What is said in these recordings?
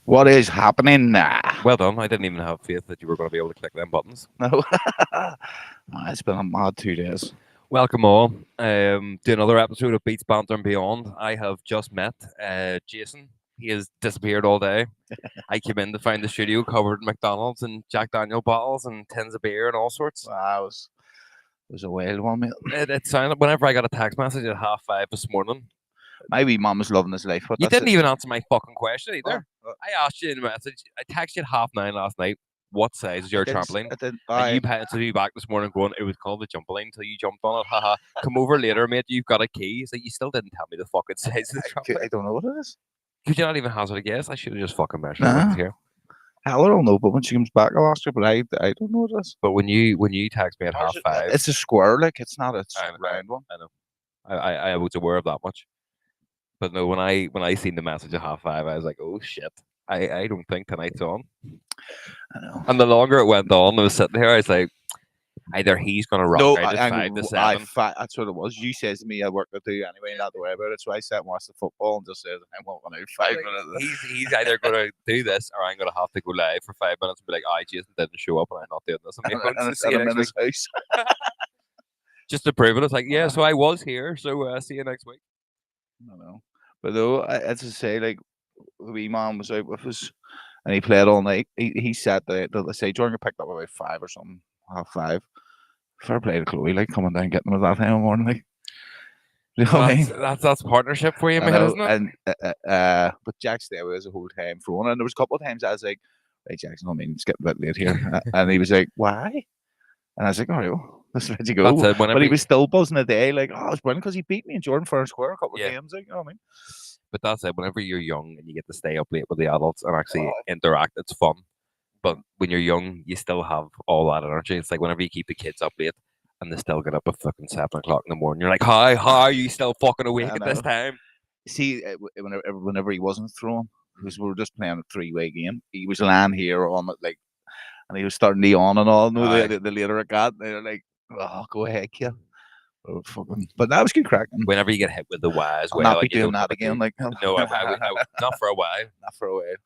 What is happening? Well done. I didn't even have faith that you were going to be able to click them buttons. No. It's been a mad 2 days. Welcome all to another episode of Beats Banter Beyond. I have just met Jason. He has disappeared all day. I came in to find the studio covered in McDonald's and Jack Daniel bottles and tins of beer and all sorts. Wow, it was a wild one, mate. It sounded whenever I got a text message at 5:30 this morning. My wee mum was loving his life. But You didn't even answer my fucking question either. Oh, I asked you in a message. I texted you at 9:30 last night. What size is your trampoline? And you had to be back this morning going, it was called the trampoline until you jumped on it. Haha. Come over later, mate. You've got a key. So you still didn't tell me the fucking size of the trampoline. I don't know what it is. Could you not even hazard a guess? I should have just fucking measured Nah. it here. Hell, I don't know, but when she comes back, I'll ask her, but I don't know what it is. But when you text me at 5:30, it's a square, like, it's not a round one. I know. I was aware of that much. But no, when I seen the message at 5:30, I was like, oh shit. I don't think tonight's on. I know. And the longer it went on, I was sitting here, I was like, either he's going to rock out at 5 to 7. That's what it was. You said to me, I work to do anyway, not to worry about it. So I sat and watched the football and just said, I'm not going out 5 minutes. He's either going to do this or I'm going to have to go live for 5 minutes and be like, Jason didn't show up and I'm not doing this. I'm in his house. Just to prove it. It's like, yeah, so I was here. So see you next week. I know. But though, as I say, like, the wee man was out with us and he played all night. He sat there, let's say, Jordan picked up about 5 or something, 5:30. Fair play to Chloe, like, coming down and getting him at that time in the morning. Like, you know what I mean? That's partnership for you, man, isn't it? And, but Jack stayed with us the whole time for one. And there was a couple of times I was like, hey, Jackson, I mean, it's getting a bit late here. And he was like, why? And I was like, all right, well, let's let you go. But he was still buzzing a day, like, oh, it's brilliant because he beat me in Jordan fair and square a couple of games, like, you know what I mean? But that's it. Whenever you're young and you get to stay up late with the adults and actually interact, it's fun. But when you're young, you still have all that energy. It's like whenever you keep the kids up late and they still get up at fucking 7 o'clock in the morning, you're like, how are you still fucking awake at this time? See, whenever he wasn't throwing, because we were just playing a 3-way game, he was lying here on it, like, and he was starting to yawn and all. No, the later it got, they're like, oh, go ahead, kid. But that was good cracking. Whenever you get hit with the Y as well, I'll not be doing that again. Like, no, not for a while. Not for a while.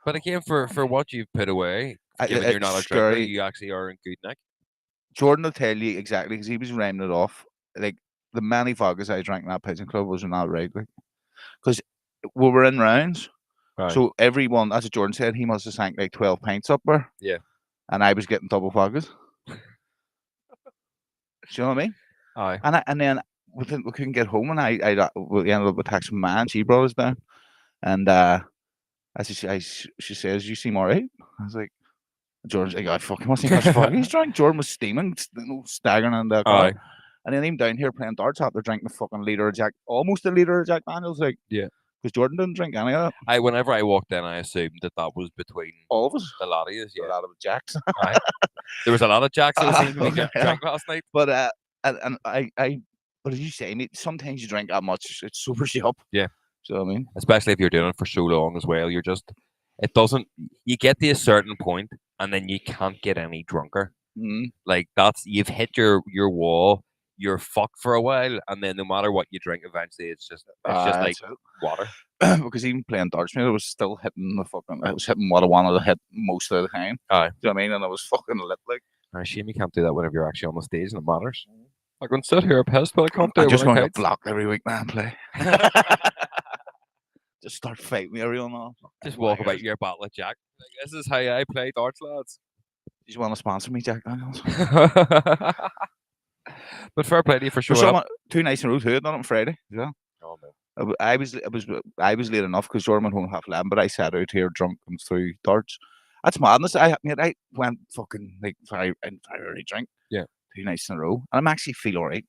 But again, for what you've put away, given you're not a drinker, you actually are in good nick. Jordan will tell you exactly because he was rhyming it off. Like, the many vodkas I drank in that pigeon club was not right. Like, because we were in rounds. Right. So everyone, as Jordan said, he must have sank like 12 pints up there. Yeah. And I was getting double vodkas. Do you know what I mean? Aye. And then we couldn't get home, and we ended up with texting my aunt. She brought us down, and she says, "You seem alright." I was like, Jordan's like, "I fucking must have much he's drunk." Jordan was steaming, staggering in the car, and then him down here playing darts after drinking a fucking almost a liter of Jack Daniels, like, yeah. Because Jordan didn't drink any of that. Whenever I walked in, I assumed that was between all of us. A lot of us, yeah. A lot of Jacks. There was a lot of Jacks that seemed to be drunk last night. But and I what did you say, mate? Sometimes you drink that much, it sobers you up. Yeah. So I mean, especially if you're doing it for so long as well, you get to a certain point and then you can't get any drunker. Mm-hmm. Like you've hit your wall. You're fucked for a while, and then no matter what you drink, eventually it's just like water. Because even playing darts, I was still hitting I was hitting what I wanted to hit most of the time. Aye. Do you know what I mean? And I was fucking lit, like. Shame you can't do that whenever you're actually on the stage and it matters. I can sit here pissed, but I can't do it. I'm just going to get blocked every week now and play. Just start fighting me every now. Just walk about your bottle of Jack. Like, this is how I play darts, lads. You just want to sponsor me, Jack Daniels? But fair play to you for sure. 2 nights in a row too, not on Friday. Yeah. Oh no. I was late enough because Jordan went home 11:30, but I sat out here drunk and through darts. That's madness. I went fucking like I already drank. Yeah. 2 nights in a row, and I'm actually feel alright.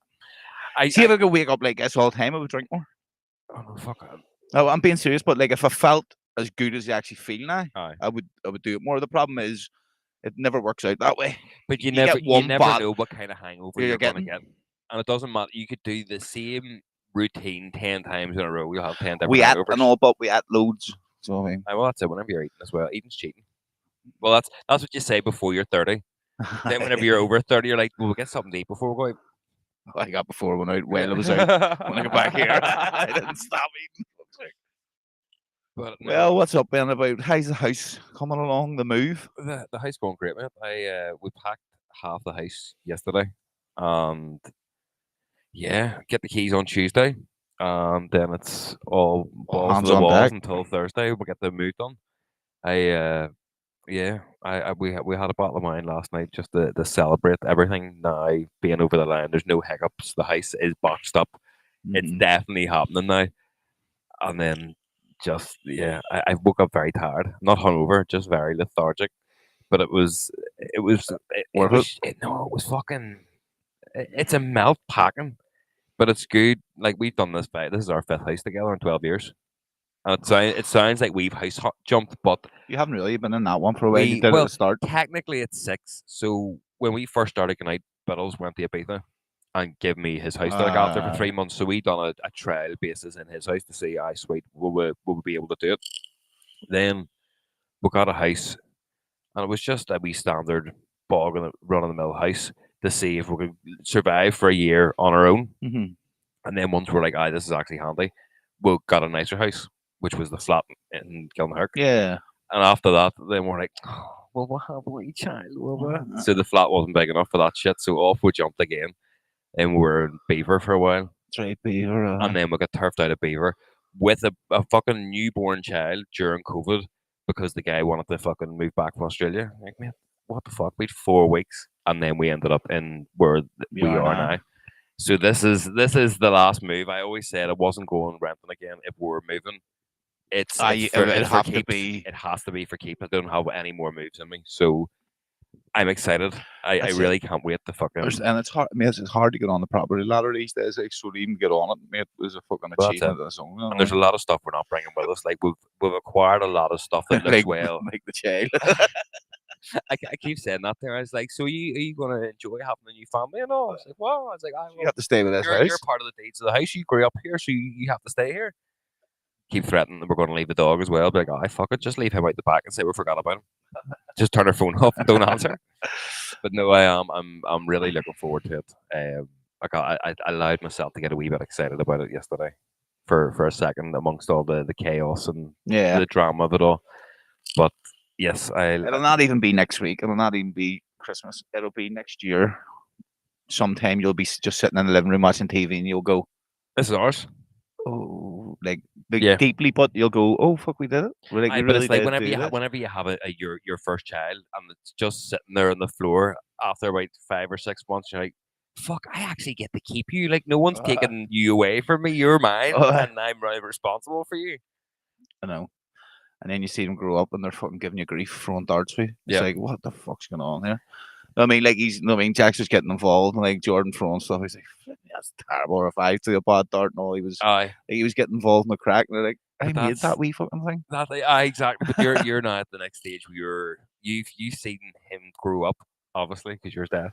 If I could wake up like this all the time, I would drink more. Oh no, fuck it. No, I'm being serious, but like if I felt as good as you actually feel now, Aye. I would do it more. The problem is, it never works out that way. But you never know what kind of hangover you're going to get. And it doesn't matter. You could do the same routine 10 times in a row. You'll have 10 different hangovers. We ate and all, but we ate loads. So I mean, well, that's it. Whenever you're eating as well, eating's cheating. Well, that's what you say before you're 30. Then whenever you're over 30, you're like, well, we'll get something to eat before we go out. I got before when I went out. When I got back here, I didn't stop eating. But no, Well, what's up, Ben? About how's the house coming along? The move? the house going great, mate. We packed half the house yesterday, and yeah, get the keys on Tuesday, and then it's all All balls to hands the on walls deck. until Thursday. We get the move done. I Yeah, we had a bottle of wine last night just to celebrate everything now being over the line. There's no hiccups. The house is boxed up. It's Mhm. definitely happening now. And then just I woke up very tired, not hungover, just very lethargic. But Worth it? no, it was fucking. It's a melt packing, but it's good. Like we've done this fight. This is our fifth house together in 12 years. And it sounds like we've jumped, but You haven't really been in that one for a while. You we did at the well start. technically it's six. So when we first started going out, Biddles went to Ibiza and gave me his house to look after for 3 months. So we done a trial basis in his house to see, sweet, will we be able to do it? Then we got a house, and it was just a wee standard bog and run of the mill house to see if we could survive for a year on our own. Mhm. And then once we're like, this is actually handy, we got a nicer house, which was the flat in Gilnahirk. Yeah. And after that, then we're like, well, what happened with each child? So the flat wasn't big enough for that shit. So off we jumped again, and we were in Beaver for a while. That's right, Beaver. And then we got turfed out of Beaver with a fucking newborn child during COVID because the guy wanted to fucking move back from Australia. Like, man, what the fuck? We'd 4 weeks, and then we ended up in where we are now. So this is the last move. I always said I wasn't going renting again if we were moving. It's for keeps. It has to be for keep. I don't have any more moves in me, so I'm excited. I really can't wait to fucking. And it's hard. I mean, it's hard to get on the property ladder these days. Like, so to even get on it, mate, is a fucking achievement of its own. And there's a lot of stuff we're not bringing with us. Like we've acquired a lot of stuff that looks well. Like the child. I keep saying that there. I was like, so are you going to enjoy having a new family and all? I was like, well, I was like, you have to stay with this house. You're part of the deeds of the house. You grew up here, so you have to stay here. Keep threatening that we're going to leave the dog as well. Be like, fuck it, just leave him out the back and say we forgot about him. Just turn our phone off and don't answer. But no, I'm really looking forward to it. I allowed myself to get a wee bit excited about it yesterday for a second amongst all the chaos and the drama of it all. But yes, it'll not even be next week. It'll not even be Christmas. It'll be next year. Sometime you'll be just sitting in the living room watching TV and you'll go, this is ours. Oh, like deeply, but you'll go, oh fuck, we did it. Like, but it's like whenever you have your first child and it's just sitting there on the floor after about 5 or 6 months, you're like, fuck, I actually get to keep you. Like no one's taking you away from me. You're mine, and I'm really responsible for you. I know. And then you see them grow up and they're fucking giving you grief, throwing darts for you. It's like, what the fuck's going on here? I mean, like Jack's just getting involved and like Jordan throwing stuff. He's like, that's terrible. Or if I threw a bad dart and all, he was getting involved in the crack. And they're like, I made that wee fucking thing. Exactly. But you're now at the next stage where you've seen him grow up, obviously, because you're his dad.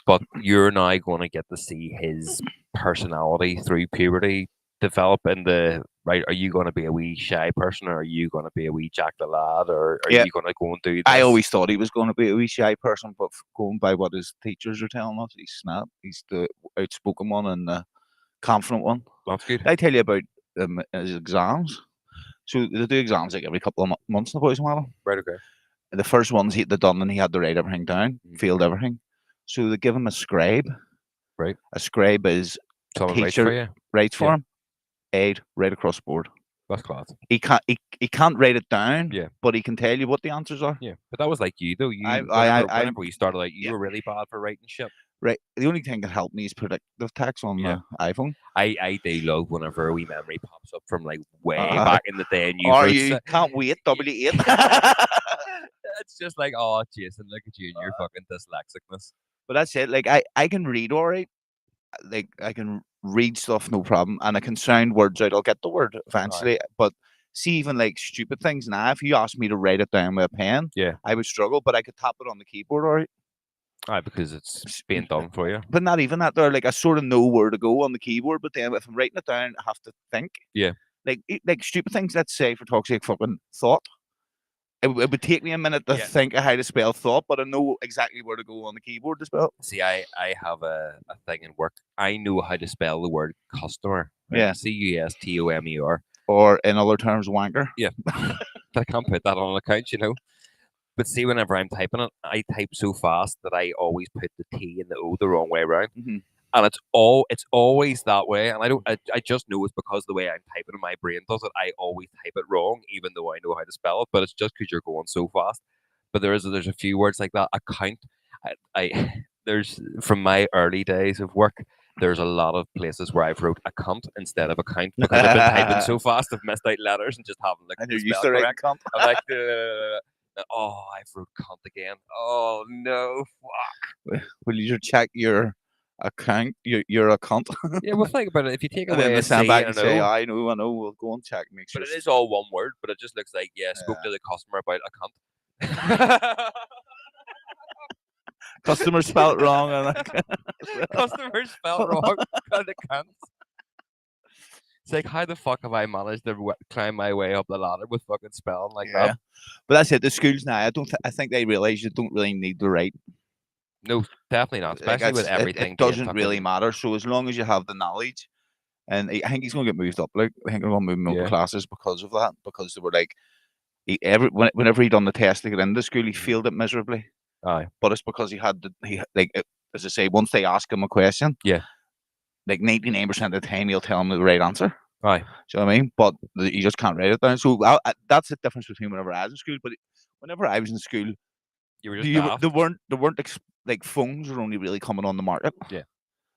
But you're now going to get to see his personality through puberty develop into right. Are you going to be a wee shy person, or are you going to be a wee Jack the lad, or are you going to go and do this? I always thought he was going to be a wee shy person, but going by what his teachers are telling us, he's snap. He's the outspoken one and the confident one. That's good. Did I tell you about his exams? So they do exams like every couple of months in the boys' model. Right. Okay. The first ones they done, and he had to write everything down, failed everything. So they give him a scribe. Right. A scribe is someone a teacher writes for him. Aid right across the board. That's class. He can't write it down. Yeah. But he can tell you what the answers are. Yeah. But that was like you though. Whenever we started out, you were really bad for writing shit. Right. The only thing that helped me is predictive text on the iPhone. I do love whenever a wee memory pops up from like way back in the day and you can't wait, W8. It's just like, Jason, look at you and your fucking dyslexicness. But that's it. Like I can read all right. Like I can read stuff no problem, and I can sound words out. I'll get the word eventually. Right. But see, even like stupid things now, if you asked me to write it down with a pen, I would struggle. But I could tap it on the keyboard all right. Because it's being done for you. But not even that. There, like I sort of know where to go on the keyboard. But then if I'm writing it down, I have to think. Yeah. Like stupid things. Let's say for talk's sake, fucking thought. It would take me a minute to think of how to spell thought, but I know exactly where to go on the keyboard to spell. See, I have a thing in work. I know how to spell the word customer. Right? Yeah. Customer. or in other terms, wanker. Yeah, I can't put that on an account, you know. But see, whenever I'm typing it, I type so fast that I always put the T and the O the wrong way around. Mhm. And it's always that way. And I just know it's because the way I'm typing and my brain does it, I always type it wrong, even though I know how to spell it. But it's just because you're going so fast. But there's a few words like that. Account. I there's from my early days of work. There's a lot of places where I've wrote account instead of account because I've been typing so fast, I've missed out letters and just haven't looked And at the you're used spell to writing correct. cunt. I'm like, oh, I've wrote cunt again. Oh no, fuck. Will you check your account? You're a cunt. Yeah, well, think about it. If you take And then away they a stand C back and and an say, O, I know, we'll go and check, make but sure. it is all one word, but it just looks like, yeah, spoke Yeah. to the customer about a cunt. Customer spelt wrong. And Customer spelled wrong because it cunts. It's like, how the fuck have I managed to climb my way up the ladder with fucking spelling like yeah. that? But that's it. The schools now, I think they realise you don't really need to write. No, definitely not, Like especially with everything it being doesn't really fucking. matter. So as long as you have the knowledge, and I think he's going to get moved up. Like I think they're going to move him up Yeah. classes because of that. Because they were like, whenever he done the test to get into school, he failed it miserably. Aye. But it's because he had as I say, once they ask him a question, Yeah. like 99% of the time he'll tell them the right answer. Aye. Do you know what I mean? But you just can't write it down. So that's the difference between whenever I was in school. But whenever I was in school, You were just daft. they weren't like phones were only really coming on the market. Yeah.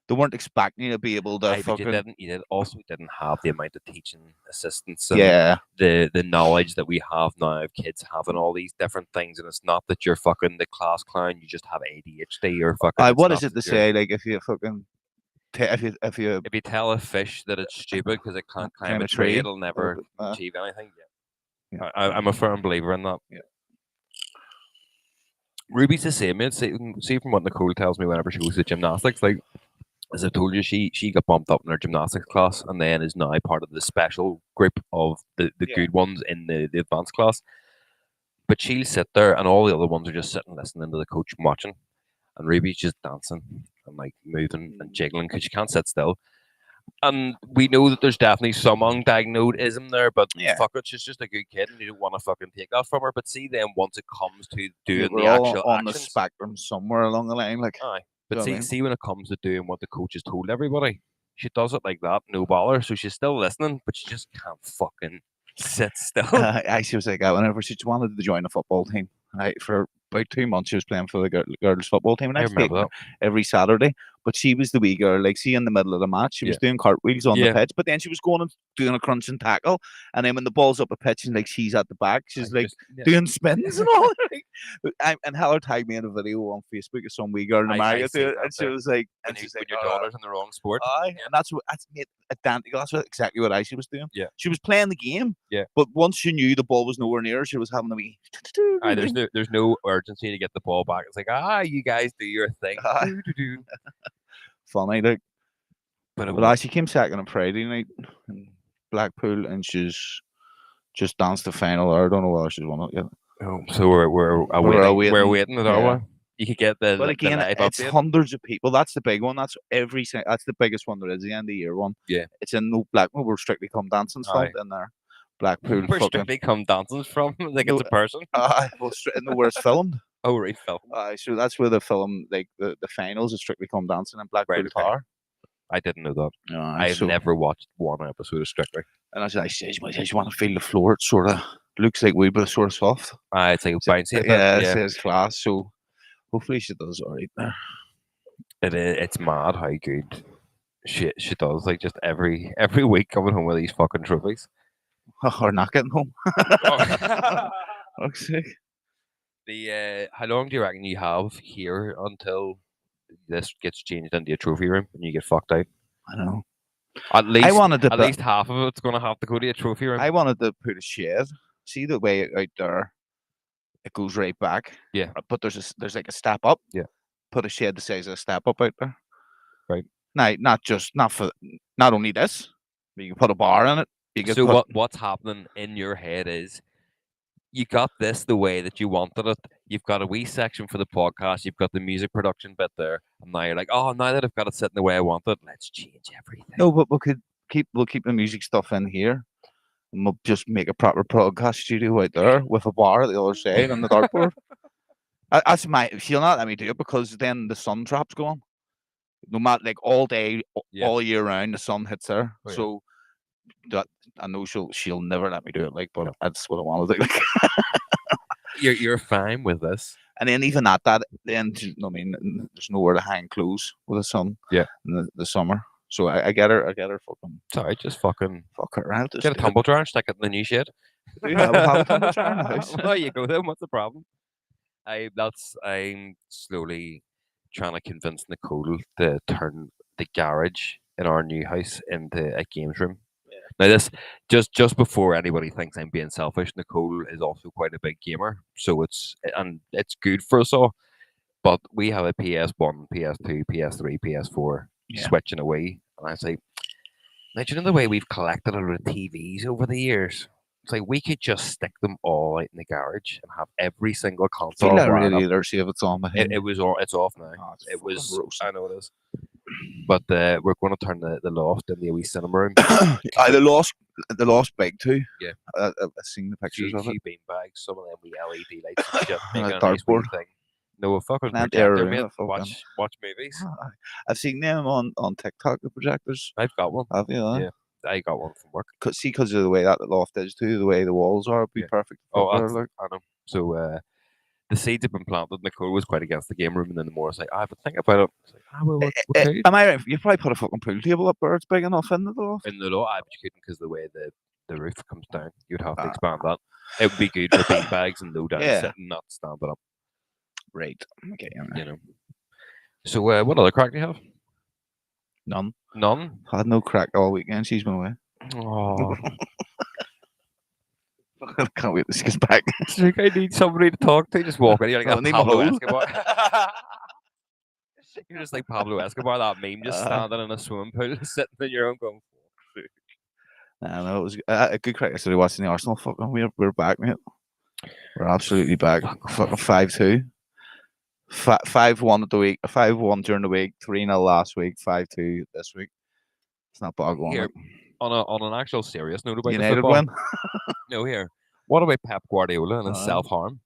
They weren't expecting you to be able to Aye, but fucking you didn't have the amount of teaching assistants and yeah. the knowledge that we have now of kids having all these different things, and it's not that you're fucking the class clown, you just have ADHD or fucking. What is it to say? Like if you fucking if you If you tell a fish that it's stupid because it can't climb climb a a tree, tree, it'll never achieve anything. Yeah. yeah. I'm a firm believer in that. Yeah. Ruby's the same. See from what Nicole tells me whenever she goes to gymnastics, like as I told you, she got bumped up in her gymnastics class and then is now part of the special group of the Yeah. good ones in the advanced class. But she'll sit there and all the other ones are just sitting listening to the coach and watching. And Ruby's just dancing and like moving and jiggling because she can't sit still. And we know that there's definitely some undiagnosed there, but Yeah. fuck it, she's just a good kid and you don't want to fucking take that from her. But see, then once it comes to Yeah, doing we're the all actual on the actions, spectrum somewhere along the line. Like aye. Do But you know what I see, mean? see when it comes to doing what the coach has told everybody, she does it like that, no bother. So she's still listening, but she just can't fucking sit still. She was like that whenever she wanted to join a football team. For about 2 months, she was playing for the girls' football team, and I I'd take remember her that. every Saturday. But she was the wee girl, like, see, in the middle of the match, she was doing cartwheels on the Yeah. pitch, but then she was going and doing a crunch and tackle, and then when the ball's up a pitch, and like she's at the back, she's like doing spins and all. And Heather tagged me in a video on Facebook of some wee girl in I America, seen and that she there. was like, When, and she's when like, your daughter's in the wrong sport. and that's made identical. That's exactly what she was doing. Yeah. She was playing the game. Yeah. But once she knew the ball was nowhere near her, she was having a wee. There's no urgency to get the ball back. It's like, you guys do your thing. Funny, like. But she came second on Friday night in Blackpool, and she's just danced the final. I don't know whether she's won it yet. Oh, so we're awaiting. We're waiting at our one. You could get the. But again, the live it's update. hundreds of people. That's the big one. That's the biggest one there is. The end of the year one. Yeah. It's in no Blackpool. We're Strictly Come Dancing's filmed in there. Blackpool. Where Strictly Come Dancing's from? Like it's a person. Where it's filmed. Oh, right, film. So that's where the film, like the finals, is Strictly Come Dancing in Blackpool Tower. I didn't know that. No, I've never watched one episode of Strictly. And as I said, you want to feel the floor. It sort of looks like we, but it's sort of soft. It's like bouncy a bit. Yeah, it's class. So hopefully she does all right there. It's mad how good she does. Like just every week coming home with these fucking trophies. Or not getting home. Fuck's sake. How long do you reckon you have here until this gets changed into a trophy room and you get fucked out? I don't know. At least half of it's going to have to go to a trophy room. I wanted to put a shed. See the way out there, it goes right back. Yeah. But there's like a step up. Yeah. Put a shed the size of a step up out there. Right. Now, not only this, but you can put a bar in it. So what's happening in your head is you got this the way that you wanted it. You've got a wee section for the podcast. You've got the music production bit there. And now you're like, now that I've got it sitting the way I want it, let's change everything. No, but we'll keep the music stuff in here. And we'll just make a proper broadcast studio out there with a bar at the other side and the dartboard. That's my. She'll not let me do it because then the sun trap's gone. No matter like all day, Yeah. all year round, the sun hits her. Oh, yeah. So that I know she'll never let me do it. Like, but No. that's what I want to do. Like, You're fine with this. and then even at that, then I mean, there's nowhere to hang clothes with the sun. Yeah. In the summer. So I get her fucking Sorry, just fucking fuck her around. get a tumble dryer and stick it in the new shed. Do you have a tumble dryer in the house? There you go then. What's the problem? I'm slowly trying to convince Nicole to turn the garage in our new house into a games room. Now this just before anybody thinks I'm being selfish, Nicole is also quite a big gamer, so it's good for us all. But we have a PS1, PS2, PS3, PS4 Yeah. switching away, and I was like, imagine the way we've collected a lot of TVs over the years. It's like we could just stick them all out in the garage and have every single I console feel like wired really up. either see if it's on behind. It was all. It's off now. Oh, it's It fucking was. roasting. I know it is. But we're going to turn the loft into a wee cinema room. The lost big too. Yeah. I've seen the pictures of it. Few bean bags, some of them with LED lights and shit, And making a a nice wee dartboard. thing. No, a fucking And there projector, room, mate. a fucking- Watch movies. I've seen them on TikTok. The projectors. I've got one. Have you? Yeah. I got one from work. Because of the way that the loft is too, the way the walls are, it'd be Yeah. perfect. Oh, for her, that's, like. I know. So the seeds have been planted. Nicole was quite against the game room, and then the more I was like, I have to think about it. It's like, well, we could. Am I right? You probably put a fucking pool table up there. It's big enough in the loft. In the lot, but you couldn't because the way the roof comes down. You'd have to Ah. expand that. It would be good for bean bags and low down Yeah. sitting, not standing up. Right. Okay. You know. So what other crack do you have? None. None. Had no crack all weekend. She's been away. Oh, I can't wait till she gets back. it's like I need somebody to talk to. Just walk in. You're like I that need my Pablo hole. Escobar. You're just like Pablo Escobar. That meme, just standing in a swimming pool, sitting in your own going. I know it was a good crack. I started watching the Arsenal. Fucking, we're back, mate. We're absolutely back. Fucking 5-2. 5-1 at the week. 5-1 during the week. 3-0 last week. 5-2 this week. It's not bad going. Here, Like. on an actual serious note about the United football. win. No, here. What about Pep Guardiola and his Uh, self-harm?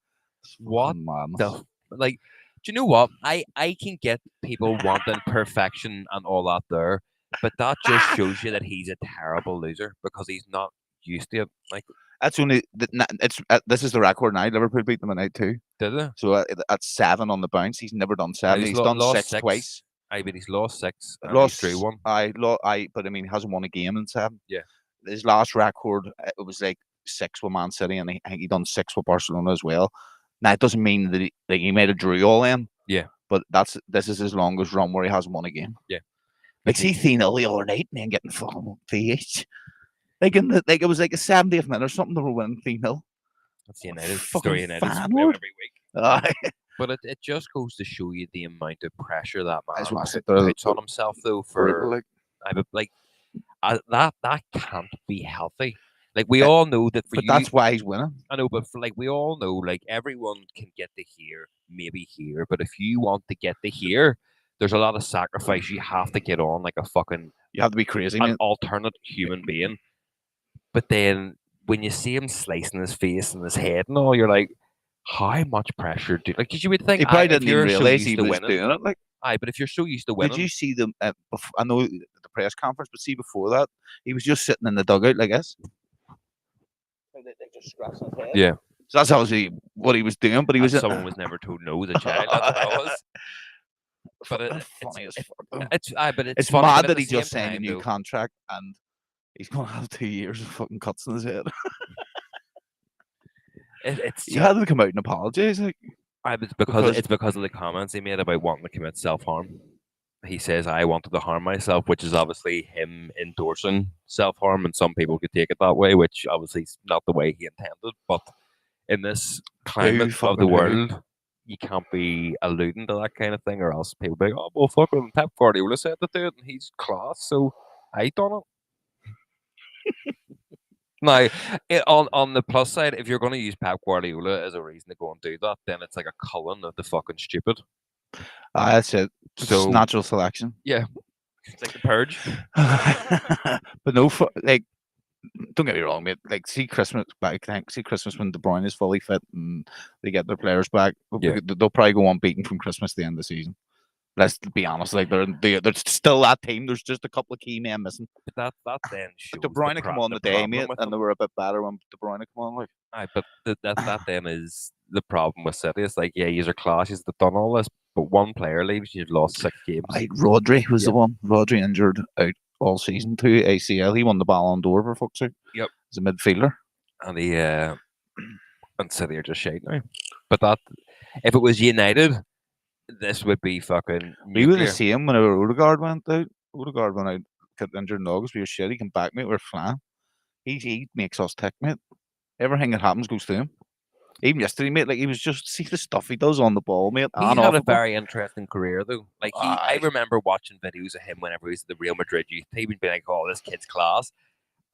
What Madness. the like? Do you know what? I can get people wanting perfection and all that there, but that just shows you that he's a terrible loser because he's not used to it. Like, That's only it's this is the record now. Liverpool beat them at night too. did they? So at 7 on the bounce, he's never done 7. he's He's lo- done lost 6 twice. I bet he's lost 6 and Lost he's through 1. but I mean, he hasn't won a game in 7. Yeah. His last record, it was like 6 with Man City, and I think he done 6 with Barcelona as well. Now it doesn't mean that he made a drew all in. Yeah. But this is his longest run where he hasn't won a game. Yeah. Like see 3-0 the other night, man, getting fucking PH. Like it was like a 70th minute or something. They were winning 3-0. That's the United Fucking story. United fan every word. week. Aye. But it just goes to show you the amount of pressure that I just man wanna sit there, puts on himself, though. brutal, For like. that can't be healthy. Like we all know that for But you, that's why he's winning. I know, but for, like we all know, like everyone can get to here, maybe here, but if you want to get to here, there's a lot of sacrifice you have to get on, like a fucking You have to be crazy, an man. alternate human being. But then when you see him slicing his face and his head and all, you're like, how much pressure do like? Because you would think He probably if didn't even you're so realize used he to was winning, doing it. Like, aye, but if you're so used to did winning, you see them? I know the press conference, but see before that, he was just sitting in the dugout like this. Like they just scratching his head. yeah, So that's obviously what he was doing. But he was. someone was never told no as a child. That's what it was. But That's funny as fuck. Though. But it's It's funny, mad but at that the he just same signed a time, new though, contract and he's going to have 2 years of fucking cuts in his head. it's He had to come out and apologize. Like, it's because- because of the comments he made about wanting to commit self-harm. He says, I wanted to harm myself, which is obviously him endorsing self-harm, and some people could take it that way, which obviously is not the way he intended. But in this climate of the fucking who? world, you can't be alluding to that kind of thing, or else people be like, oh, well, fucking Pep Guardiola said to do it, and he's class, so I done it. Now, on the plus side, if you're going to use Pep Guardiola as a reason to go and do that, then it's like a Cullen of the fucking stupid. that's it. It's So- natural selection. It's like the purge. But no, like don't get me wrong, mate. Like, see Christmas back. See Christmas when De Bruyne is fully fit and they get their players back. Yeah. They'll probably go unbeaten from Christmas to the end of the season. Let's be honest. Like, they're still that team. There's just a couple of key men missing. But that then shows De Bruyne come on the day, problem mate, with and them. they were a bit better when De Bruyne come on. Like, Aye, but that then is the problem with City. It's like, yeah, you're class, you've done all this, but one player leaves, you've lost 6 games. Rodri was Yeah. the one. Rodri injured out all season, 2 ACL. He won the Ballon d'Or for fuck's sake. Yep. As a midfielder. And he and City are just shite now. But that, if it was United, this would be fucking We were the nuclear. same whenever Odegaard went out. Odegaard went out, got injured in August. We were shit. He came back, mate. We're flying. He makes us tick, mate. Everything that happens goes to him. Even yesterday, mate, like, he was just, see the stuff he does on the ball, mate. He's and had off a the ball. very interesting career, though. Like, I Aye. remember watching videos of him whenever he was at the Real Madrid youth team and being like, oh, this kid's class.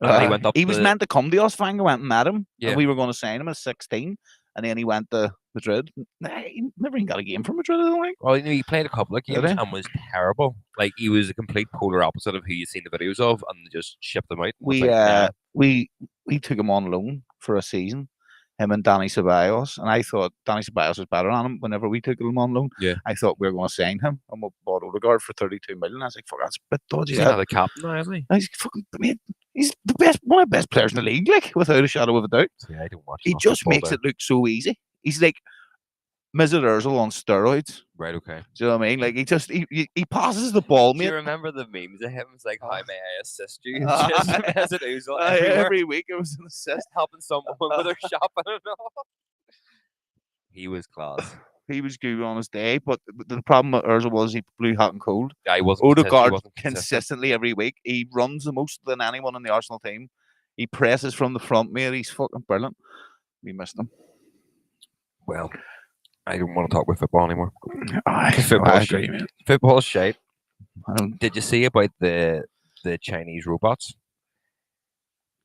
And then he went up He was meant to come to us. Fanga went and met him. Yeah. And we were going to sign him at 16. And then he went to Madrid. He never even got a game for Madrid, I don't think. Well, he played a couple of Did games he? and was terrible. Like, he was a complete polar opposite of who you've seen the videos of, and just shipped them out. We took him on loan for a season, him and Danny Ceballos, and I thought Danny Ceballos was better on him. Whenever we took him on loan, Yeah. I thought we were going to sign him, and we bought Odegaard for 32 million. I was like, "Fuck, that's a bit dodgy." He's another captain now, isn't he? He's fucking, mate, he's the best, one of the best players in the league, like, without a shadow of a doubt. Yeah, I don't watch. He just makes it look so easy. He's like Mesut Ozil on steroids. Right, okay. Do you know what I mean? Like, he passes the ball, Do mate. you remember the memes of him? It's like, how may I assist you? Ah. It's just Mesut Ozil everywhere, Every week it was an assist. helping someone with their shopping and all. He was class. He was good on his day, but the problem with Ozil was he blew hot and cold. Yeah, he wasn't Odegaard consistent. consistently every week. He runs the most than anyone in the Arsenal team. He presses from the front, mate. He's fucking brilliant. We missed him. Well, I don't want to talk about football anymore. I agree, man. Football's shite. I don't, Did you see about the Chinese robots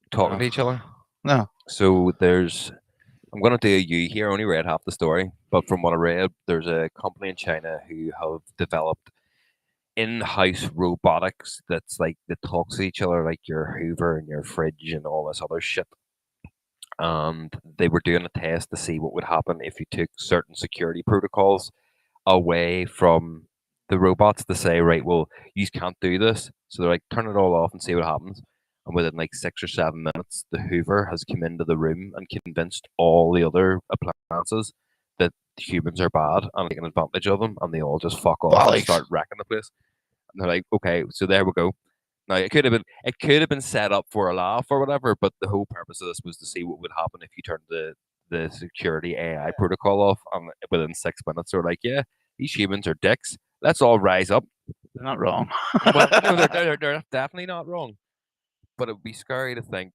talking to each other? no. So I'm going to do a U here. I only read half the story, but from what I read, there's a company in China who have developed in-house robotics that's like that talks to each other, like your Hoover and your fridge and all this other shit. And they were doing a test to see what would happen if you took certain security protocols away from the robots to say, right, well, you can't do this. So they're like, turn it all off and see what happens. And within like 6 or 7 minutes, the Hoover has come into the room and convinced all the other appliances that humans are bad and taking advantage of them, and they all just fuck off and start wrecking the place. And they're like, okay, so there we go. Now it could have been set up for a laugh or whatever, but the whole purpose of this was to see what would happen if you turned the security AI protocol off, and within 6 minutes they're like, yeah, these humans are dicks. Let's all rise up. They're not wrong. Well, no, they're definitely not wrong. But it would be scary to think,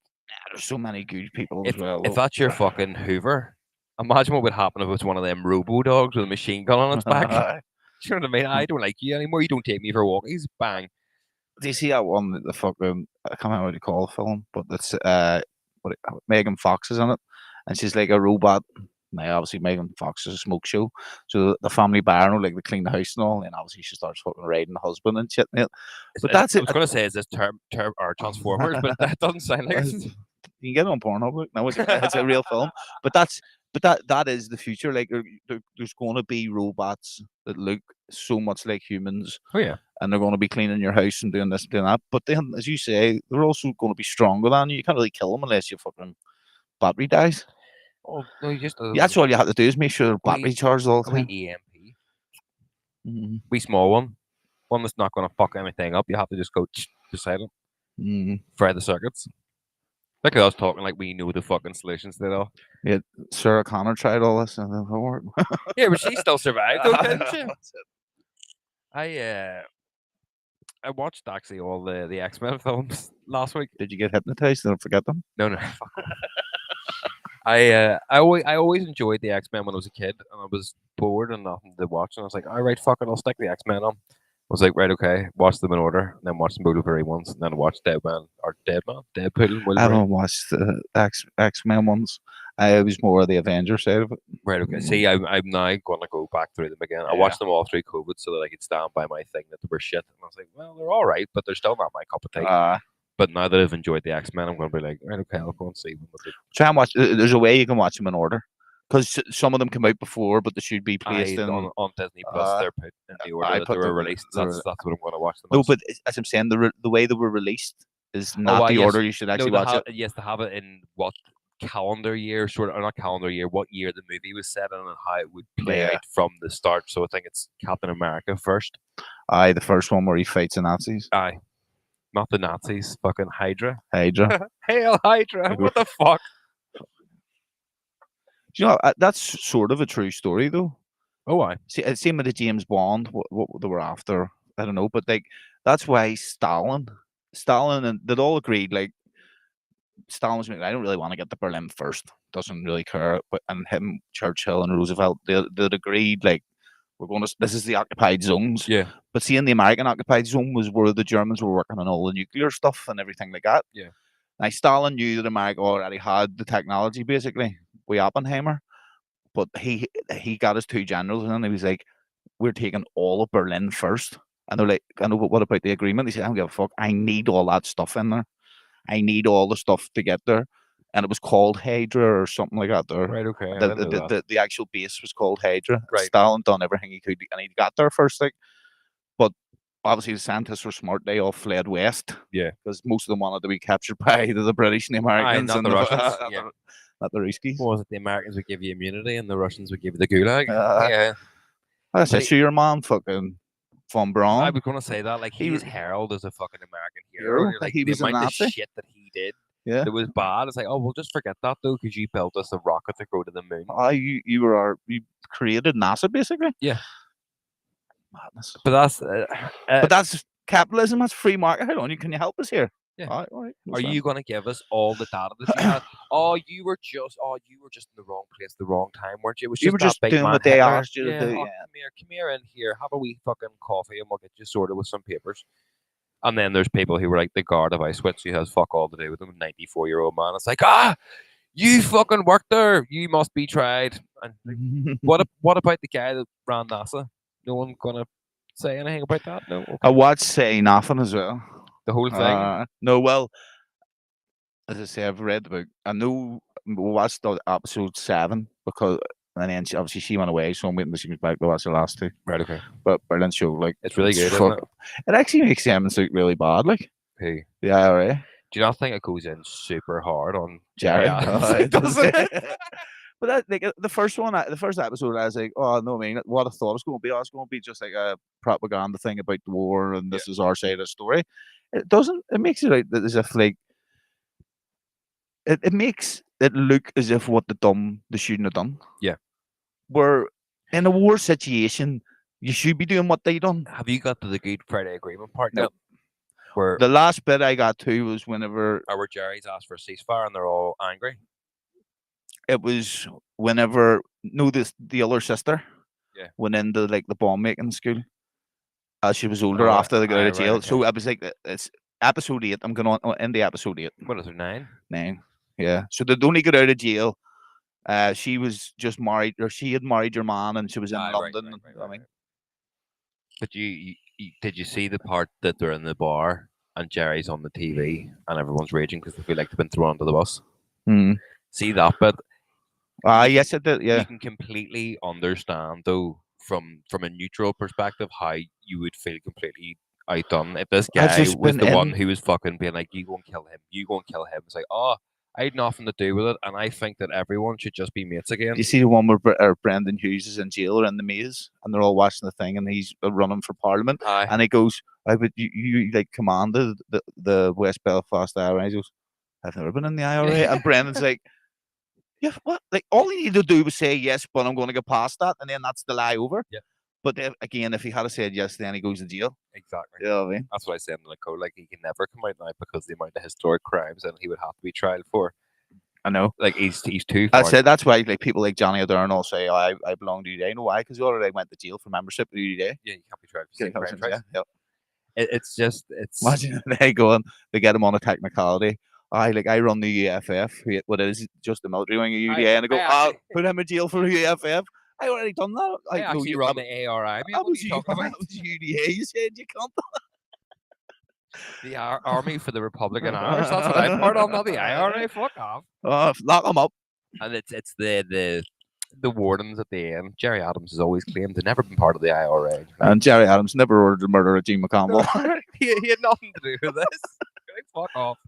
there's so many good people if, as well. if that's your fucking Hoover, imagine what would happen if it was one of them robo dogs with a machine gun on its back. Do you know what I mean? I don't like you anymore. You don't take me for walkies. Bang. Do you see that one that the fucking, I can't remember what you call the film, but that's Megan Fox is in it, and she's like a robot. Now, obviously, Megan Fox is a smoke show, so the family bar, like they clean the house and all, and obviously she starts fucking raiding the husband and shit. Mate. But that's I it. was going to say, is this term or Transformers, but that doesn't sound like it. You can get it on Pornhub. Look. No, it's a real film. But that is the future. Like there's going to be robots that look so much like humans. Oh yeah. And they're going to be cleaning your house and doing this and doing that. But then, as you say, they're also going to be stronger than you. You can't really kill them unless your fucking battery dies. Oh no, you just That's all you have to do is make sure their battery charged all the time. EMP. Mm-hmm. We small one that's not going to fuck anything up. You have to just go beside it, fry the circuits. Look at us talking like we know the fucking solutions to it all. Yeah, Sarah Connor tried all this and it didn't work. Yeah, but she still survived, though, didn't she? I watched actually all the X-Men films last week. Did you get hypnotized and forget them? No. I always enjoyed the X-Men when I was a kid, and I was bored and nothing to watch, and I was like, all right, fuck it, I'll stick the X-Men on. I was like, right, okay, watch them in order, and then watch the Wolverine ones, and then watch Deadpool. Wolverine. I haven't watched the X-Men ones. I was more of the Avengers side of it. Right, okay. See, I'm now going to go back through them again. I watched them all through COVID so that I could stand by my thing that they were shit. And I was like, well, they're all right, but they're still not my cup of tea. But now that I've enjoyed the X Men, I'm going to be like, right, okay, I'll go and see them. Try and watch. There's a way you can watch them in order, because some of them come out before, but they should be placed I in. on Disney Plus, they're put in the order I that they put were them. released. That's what I'm going to watch the No, most. but as I'm saying, the way they were released is Oh, not the yes. order you should No, actually they watch it. yes, they have it in what calendar year, sort of, or not calendar year, what year the movie was set in and how it would play Yeah. out from the start. So I think it's Captain America first. Aye, the first one where he fights the Nazis. Aye, not the Nazis, fucking Hydra. Hydra. Hail Hydra! What the fuck? You know, that's sort of a true story, though. Oh, I See, it seemed with the James Bond, what they were after, I don't know, but like that's why Stalin, and they'd all agreed, like Stalin was like, I don't really want to get to Berlin first, doesn't really care, but and him, Churchill and Roosevelt, they'd agreed, like, we're going to, this is the occupied zones. yeah. But seeing the American occupied zone was where the Germans were working on all the nuclear stuff and everything like that. Yeah. Now Stalin knew that America already had the technology, basically, with Oppenheimer. But he got his two generals and he was like, we're taking all of Berlin first. And they're like, I know, but what about the agreement? He said, I don't give a fuck. I need all that stuff in there. I need all the stuff to get there. And it was called Hydra or something like that there. Right, okay. The actual base was called Hydra. Right. Stalin done everything he could and he got there first. Like, but obviously the scientists were smart. They all fled west. Yeah. Because most of them wanted to be captured by the British and the Americans. Not and the Russians. Yeah. Not the Ruskies. What was it? The Americans would give you immunity and the Russians would give you the gulag. Yeah. I said, sure, your mom fucking von Braun. I was going to say that. Like, he is heralded as a fucking American hero. Like, he was the amount a of Nazi. shit that he did Yeah. that was bad. It's like, oh, we'll just forget that, though, because you built us a rocket to go to the moon. You created NASA, basically. Yeah. Madness. But that's capitalism. That's free market. Hold on, can you help us here? Yeah. All right. Are you going to give us all the data that you had? You were just in the wrong place, the wrong time, weren't you? It was just you were just doing what they asked you to do. Yeah. Come here in here, have a wee fucking coffee, and we'll get you sorted with some papers. And then there's people who were like the guard of Auschwitz who has fuck all to do with them, 94-year-old man. It's like, you fucking worked there. You must be tried. And what about the guy that ran NASA? No one gonna say anything about that? No. Okay. I watched Say Nothing as well. The whole thing? No, well, as I say, I've read the book. I know we watched episode 7 because, and then obviously she went away, so I'm waiting till she comes back to watch the last 2. Right, okay. But brilliant show, like it's really good, isn't it? It actually makes Simmons look really bad, like. Who? The IRA. Do you not think it goes in super hard on Jerry? Doesn't it? But that, like the first episode, I was like, oh no, I mean, what I thought it was going to be, it's going to be just like a propaganda thing about the war, and this is our side of the story. It doesn't. It makes it out as if like it makes it look as if what they shouldn't have done. Yeah. Where in a war situation, you should be doing what they done. Have you got to the Good Friday Agreement part? No. Yet? Where the last bit I got to was whenever Jerry's asked for a ceasefire and they're all angry. It was whenever the other sister went into like the bomb making school as she was older after they got out of jail. Right, okay. So I was like, it's episode 8. I'm going on in the episode 8. What is it, 9? 9. Yeah. So they'd only got out of jail. She was just married, or she had married your man, and she was in London. Right. I mean, but did you see the part that they're in the bar and Jerry's on the TV and everyone's raging because they feel like they've been thrown under the bus? See that bit? Yes, I did. Yeah, you can completely understand though from a neutral perspective how you would feel completely outdone if this guy was the one who was fucking being like, "You go and kill him. You go and kill him." It's like, I had nothing to do with it, and I think that everyone should just be mates again. You see the one where Brendan Hughes is in jail or in the maze, and they're all watching the thing, and he's running for Parliament, and he goes, "But you like commanded the West Belfast IRA." He goes, "I've never been in the IRA," and Brendan's like, "Yeah, what? Like all he needed to do was say yes, but I'm going to get past that, and then that's the lie over." Yeah. But again, if he had said yes, then he goes to jail. Exactly. You know what I mean? That's what I said in the code. Like he can never come out now because the amount of historic crimes that he would have to be tried for. I know. Like he's too far. I said that's why like people like Johnny O'Dyrne all say, I belong to UDA. You know why? Because he already went to jail for membership to UDA. Yeah, you can't be tried for crimes. Yeah. It's imagine they get him on a technicality. I run the UFF. What is just the military wing of UDA, and I go, put him in jail for UFF. I already done that. I actually run the ARI. I was UDA. You said you can't. The Army for the Republican Irish. That's what I'm part of, not the IRA. Fuck off. Lock them up. And it's the wardens at the end. Jerry Adams has always claimed to never been part of the IRA. Like, And Jerry Adams never ordered the murder of Jean McConville. he had nothing to do with this. Like, fuck off.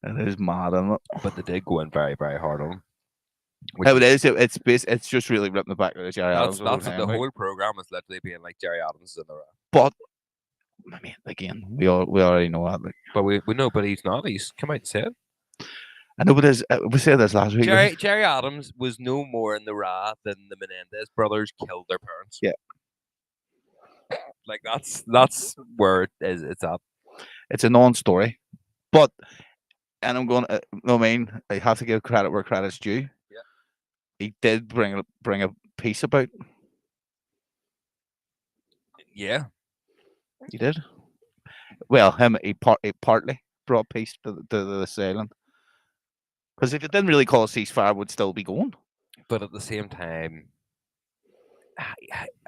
It is mad, isn't it? But they did go in very, very hard on him. Yeah, it is. It's just really ripping the back of the Jerry Adams. That's the the whole program is literally being like Jerry Adams is in the row. But I mean, again, we already know that. Like, But we know, but he's not. He's come out and said. I know, but we said this last week. Jerry Adams was no more in the Ra than the Menendez brothers killed their parents. Yeah. Like that's where it is. It's at. It's a non-story, but and I'm going. I mean, I have to give credit where credit's due. Yeah. He did bring a piece about. Yeah. He did. Well, he partly brought peace to the assailant. Because if it didn't really cause ceasefire, it would still be going. But at the same time,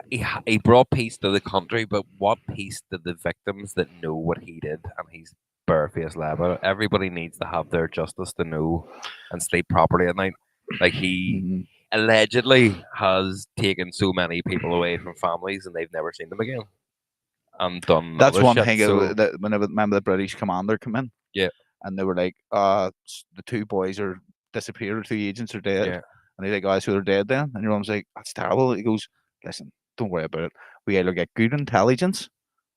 he brought peace to the country. But what peace did the victims that know what he did? And he's barefaced lie about it. Everybody needs to have their justice to know and sleep properly at night. Like he allegedly has taken so many people away from families, and they've never seen them again. And done. That's one shit, thing. so... Remember the British commander come in? Yeah. And they were like, the two boys are disappeared, 2 agents are dead. Yeah. And he's like, guys who are dead then? And your mom's like, that's terrible. He goes, listen, don't worry about it. We either get good intelligence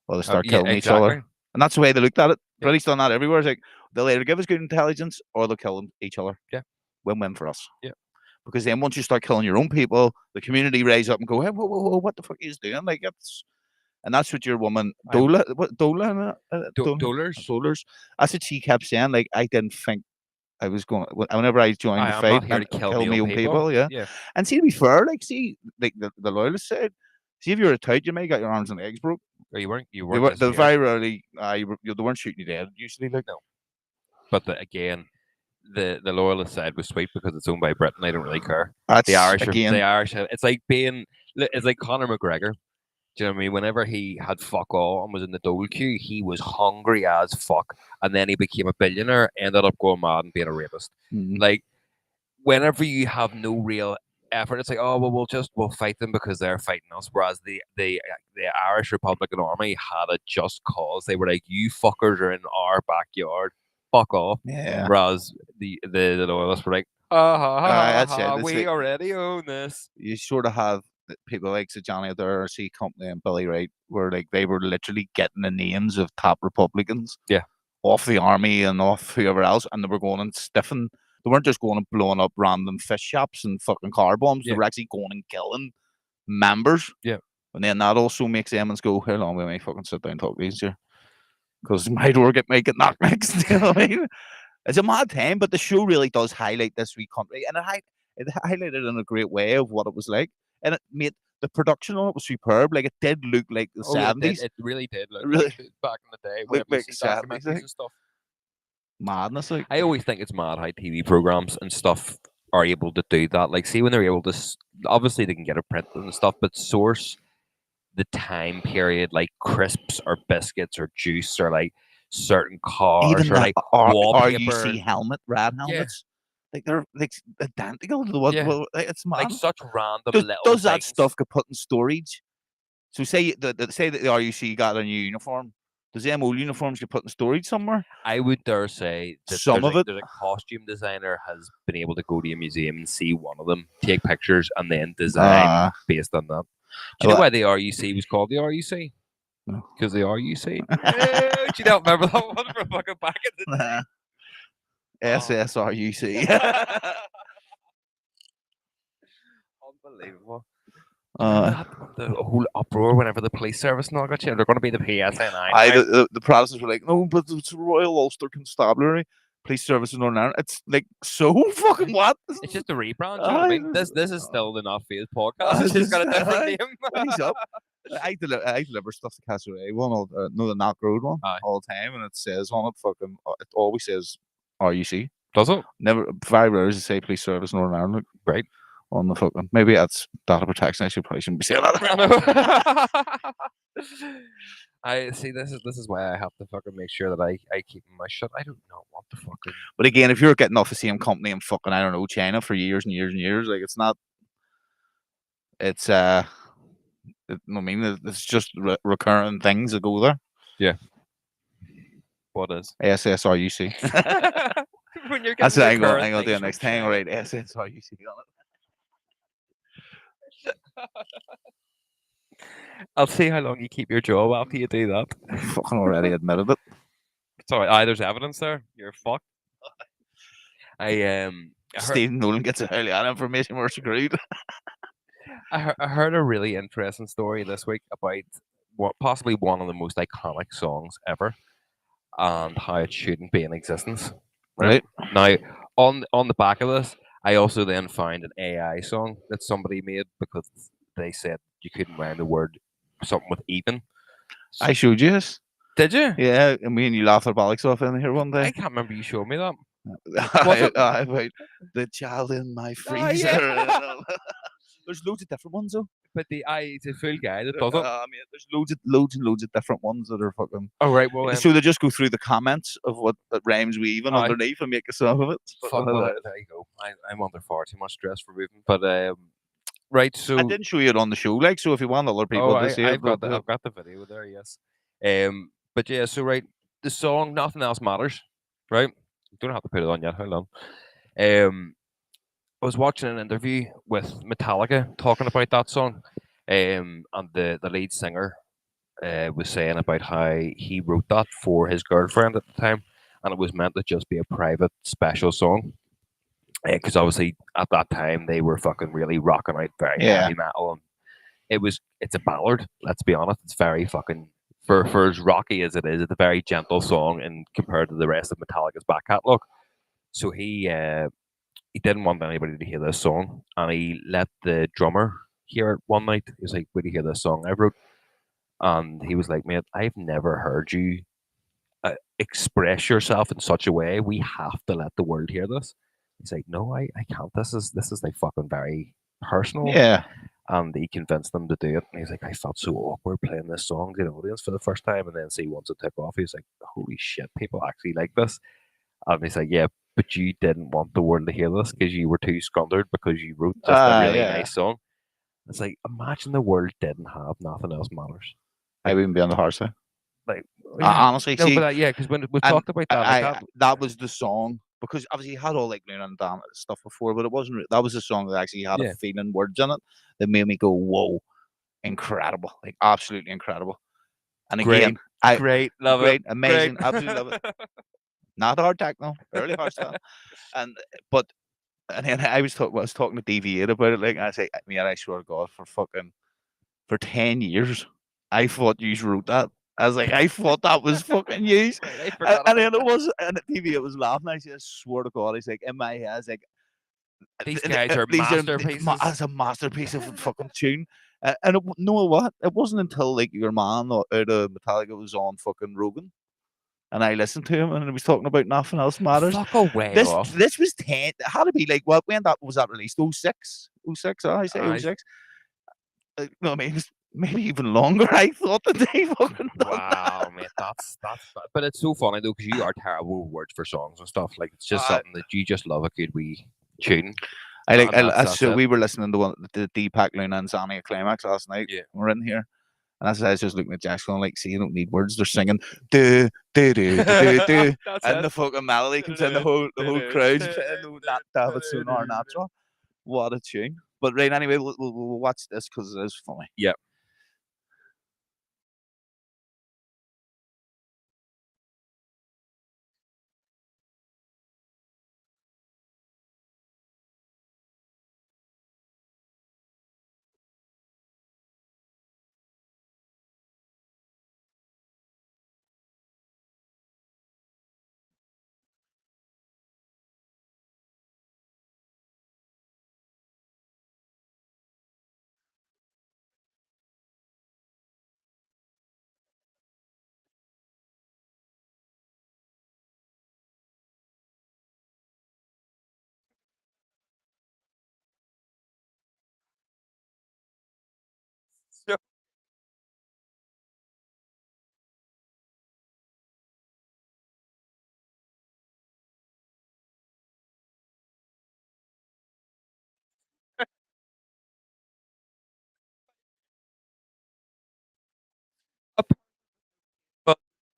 or they start killing each other. And that's the way they looked at it. Yeah. British done that everywhere. It's like, they'll either give us good intelligence or they'll kill each other. Yeah. Win-win for us. Yeah. Because then once you start killing your own people, the community raise up and go, hey, whoa, what the fuck are you doing? Like, it's... And that's what your woman, Dolars. That's what she kept saying. Like, I didn't think I was going. Whenever I joined the fight, I'm not here to kill my own people. Yeah. And see, to be fair, like, see, like the loyalists said, see, if you're a tout, you may get your arms and legs broke. Or you weren't. They very rarely. They weren't shooting you dead usually. Like, no. But again, the loyalist side was sweet because it's owned by Britain. They don't really care. That's the Irish. Again, the Irish. It's like Conor McGregor. Do you know what I mean? Whenever he had fuck all and was in the dole queue, he was hungry as fuck. And then he became a billionaire, ended up going mad and being a rapist. Like, whenever you have no real effort, it's like, oh, well, we'll fight them because they're fighting us. Whereas the Irish Republican Army had a just cause. They were like, you fuckers are in our backyard. Fuck off. Yeah. Whereas the loyalists were like, we already own this. You sort of have people like Johnny Adair, C Company, and Billy Wright, where like they were literally getting the names of top Republicans, off the army and off whoever else, and they were going and stiffing. They weren't just going and blowing up random fish shops and fucking car bombs. They were actually going and killing members. Yeah, and then that also makes them go, "How long will we fucking sit down and talk to each other?" Because my door might get knocked next. You know what I mean? It's a mad time, but the show really does highlight this wee country, and it highlighted in a great way of what it was like. And it made the production on it was superb. Like, it did look like the 70s. It really did look really, like back in the day. Look like documentaries and stuff. Madness. Like, I always think it's mad how TV programs and stuff are able to do that. Like, see, when they're able to, obviously they can get it printed and stuff, but source the time period, like crisps or biscuits or juice or like certain cars. Even or like wallpaper. RUC helmet, rad helmets. Like, they're like identical to the one. Well, it's mad. Like, such random does that things. Stuff get put in storage? So say that the RUC got a new uniform. Does them old uniforms get put in storage somewhere? I would dare say that there's a costume designer has been able to go to a museum and see one of them, take pictures, and then design based on that. Do you know why the RUC was called the RUC? No. Because the RUC. Do you not remember that one from fucking back in the day? SSRUC. Unbelievable. The whole uproar whenever the police service and all got you. They're going to be the PSNI. The Protestants were like, no, but it's Royal Ulster Constabulary Police Service in Northern Ireland. It's like, so fucking what? It's just a rebrand. You know what I mean? This is still the Not Faith podcast. It's just got a different name. He's up. I deliver stuff to Castlereagh, the Knock Road one, all the time, and it says on it, it always says RUC. Does it? Never. Very rare does it say Police Service Northern Ireland. Right. On the fucking, maybe that's data protection. I probably shouldn't be saying that. I see. This is why I have to fucking make sure that I keep my shut. I do not want to fucking. But again, if you're getting off the same company in fucking, I don't know, China for years and years and years, like it's not. It's I mean, it's just recurring things that go there. Yeah. What is? SSRUC. When you're That's getting what recurrent I'm gonna do things it from next time. All China. right, SSRUC on I'll see how long you keep your job after you do that. it. Fucking already admitted it. Sorry, aye, there's evidence there. You're fucked. I heard Stephen Nolan gets a hell out of information. We're screwed. I heard a really interesting story this week about what possibly one of the most iconic songs ever and how it shouldn't be in existence. Right Right? now, on the back of this, I also then found an AI song that somebody made because they said you couldn't rhyme the word something with even. I showed you this. Did you? Yeah, and me and you laughed our bollocks off in here one I day. can't remember you showed me that. Was it? About the child in my Ah, freezer. yeah. There's loads of different ones though. But it's a full guy that does it. I mean, there's loads and loads of different ones that are fucking. Oh right, well So they just go through the comments of what that rhymes with even aye. underneath and make a song of it. Fuck, well, there you go. I'm under far too much stress for moving. But right, I so didn't show you it on the show, like, so if you want other oh, people to see it, I've got the video there. Yes. But yeah, so right, the song "Nothing Else Matters," right? You don't have to put it on yet. Hold on. I was watching an interview with Metallica talking about that song, and the lead singer was saying about how he wrote that for his girlfriend at the time, and it was meant to just be a private special song. Because obviously at that time they were fucking really rocking out very yeah, heavy metal, and it's a ballad. Let's be honest, it's very fucking for as rocky as it is. It's a very gentle song, and compared to the rest of Metallica's back catalogue. So he didn't want anybody to hear this song, and he let the drummer hear it one night. He was like, "Would you hear this song I wrote?" And he was like, "Mate, I've never heard you express yourself in such a way. We have to let the world hear this." He's like, "No, I can't. This is like fucking very personal." yeah. And he convinced them to do it. And he's like, "I felt so awkward playing this song to the audience for the first time." And then see once it took off, he's like, "Holy shit, people actually like this." And he's like, "Yeah, but you didn't want the world to hear this because you were too scundered because you wrote just a really Yeah. nice song." It's like, imagine the world didn't have Nothing Else Matters. I wouldn't be on the horse. Like, yeah, Honestly, no, see, but yeah, because when we've and talked about that, like that, that was the song because obviously he had all like Luna and Dan stuff before, but it wasn't. That was the song that actually had a yeah, feeling words in it that made me go, "Whoa, incredible! Like absolutely incredible!" And great, again, I great, love it, great, amazing, absolutely love it. Not hard techno, early hard style, and but and then I was talking to DV8 about it. Like I say, man, I swear to God, for 10 years, I thought you wrote that. I was like, I thought that was fucking you. Right, I forgot And about then it that. was, and the TV, it was laughing. I said, swear to God, he's like, in my head, I was like, These guys are these are masterpieces. as a masterpiece of fucking tune. And know what? It wasn't until like your man out of Metallica was on fucking Rogan, and I listened to him, and he was talking about nothing else matters. Fuck away off. This was 10. It had to be like what? When that was that released? 06? 06? I say I 06. No, I mean, it's maybe even longer. I thought that they fucking done that. wow, mate, but it's so funny though because you are terrible with words for songs and stuff. Like it's just Uh, something that you just love a good wee tune, I like. and that's So it. we were listening to the Deepak Luna and Zania Climax last night. Yeah. We're in here, and as I was just looking at Jack's going like, "See, you don't need words. They're singing do do do do do do, That's and it. the fucking melody comes in. The whole crowd's playing that David Sonar Natural. What a tune! But right anyway, we'll watch this because it is funny. Yeah.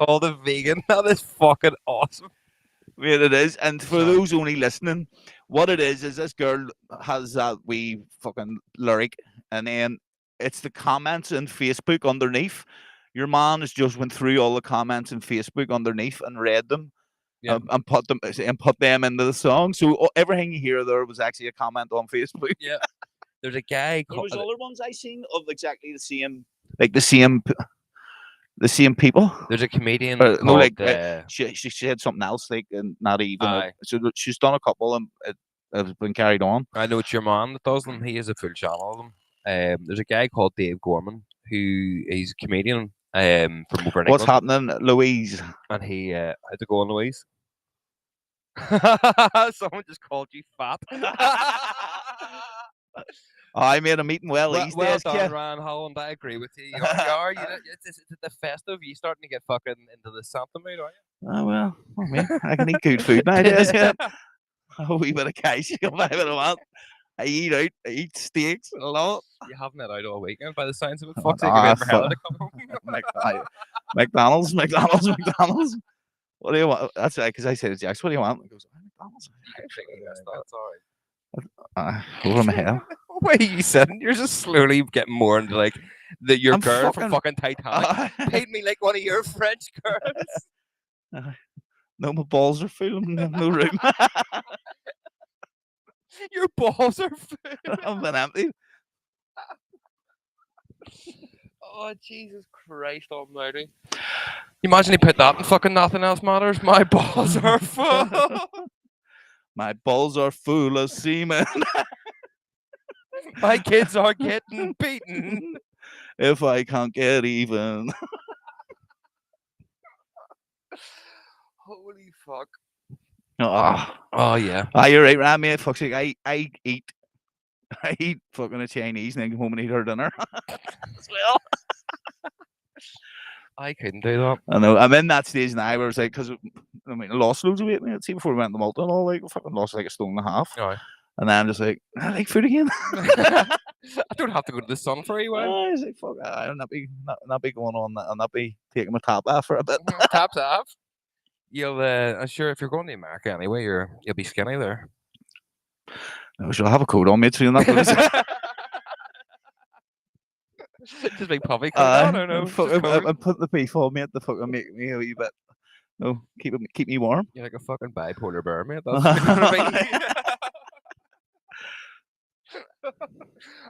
All the vegan. That is fucking awesome. Wait, it is. And for Sorry. those only listening, what it is this girl has that wee fucking lyric, and then it's the comments in Facebook underneath. Your man has just went through all the comments in Facebook underneath and read them, Yeah. and put them into the song. So everything you hear there was actually a comment on Facebook. Yeah. There's a guy There called. was other ones I seen of exactly the same, like the same people. There's a comedian No, called. like she said something else, like, and not even. Aye. So she's done a couple, and it has been carried on. I know it's your man that does them. He has a full channel of them. There's a guy called Dave Gorman who he's a comedian from over in What's England, happening, Louise? and he had to go on Louise. Someone just called you fat. I made a meeting well these well days, done, kid. Ryan Holland. I agree with you. You are. It's the festive. You starting to get fucking into the Santa mood, are you? Oh well, man, I can eat good food nowadays. Yeah. A wee bit of cash, if I ever want. I eat out. I eat steaks a lot. You haven't had out all weekend by the signs of it. Oh, Fuck's sake, nah, you're waiting for Helen to come home. McDonald's. What do you want? That's right, because I said to Jax, what do you want? He goes, McDonald's. That's all Over my head. What are you sitting? You're just slowly getting more into like your I'm girl from fucking Titanic. Uh, Paid me like one of your French girls. no, my balls are full. No room. Your balls are full. I've been empty. Oh, Jesus Christ almighty. You imagine he put that in fucking Nothing Else Matters? My balls are full. My balls are full of semen. My kids are getting beaten. If I can't get even. Holy fuck. Oh yeah. You're right, Ram, mate. Fuck's sake. I eat fucking a Chinese and then go home and eat her dinner as well. I couldn't do that. I know. I'm in that stage now where it's like, because I mean, I lost loads of weight, mate. See, before we went to Malta and all, like, I fucking lost like 1.5 stone. Oh. And then I'm just like, I like food again. I don't have to go to the sun for a while. I was like, fuck, I'll not be going on that. I'll not be taking my top off for a bit. Taps off. You'll, I'm sure if you're going to America anyway, you'll be skinny there. No, she'll have a coat on, mate, so you're not going to just make puffy coat on, or no? I put the beef on, mate, to fucking make me a wee bit. No, keep me warm. You're like a fucking bipolar bear, mate. That's